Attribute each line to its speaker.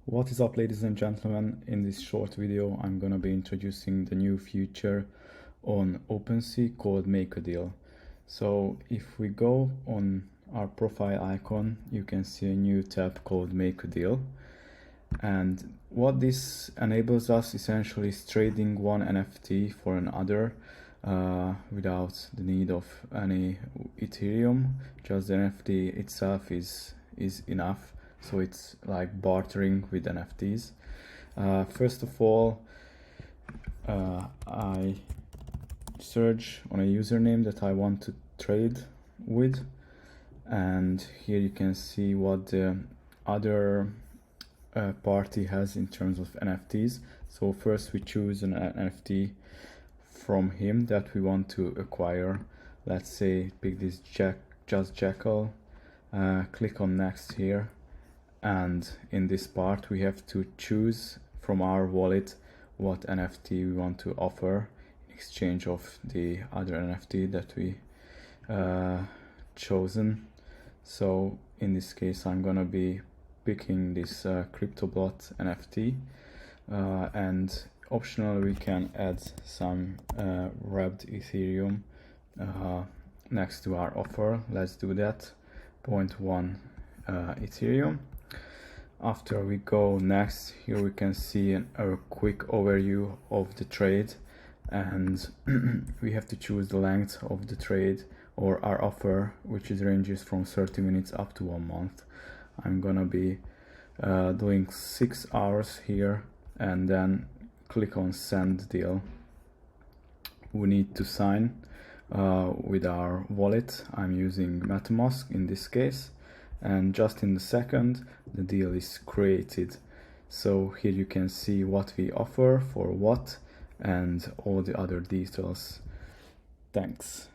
Speaker 1: What is up, ladies and gentlemen? In this short video I'm gonna be introducing the new feature on OpenSea called Make a Deal. So if we go on our profile icon, you can see a new tab called Make a Deal, and what this enables us essentially is trading one NFT for another without the need of any Ethereum. Just the NFT itself is enough. So it's like bartering with NFTs. First of all, I search on a username that I want to trade with, and here you can see what the other party has in terms of NFTs. So first we choose an NFT from him that we want to acquire. Let's say pick this just Jackal, click on next here, and in this part we have to choose from our wallet what NFT we want to offer in exchange of the other NFT that we chosen. So in this case I'm gonna be picking this CryptoBot NFT, and optional we can add some wrapped Ethereum next to our offer. Let's do that. 0.1 Ethereum. After we go next, here we can see a quick overview of the trade, and we have to choose the length of the trade or our offer, which ranges from 30 minutes up to 1 month. I'm gonna be doing 6 hours here, and then click on send deal. We need to sign with our wallet. I'm using MetaMask in this case, and just in the second the deal is created. So here you can see what we offer for what and all the other details. Thanks.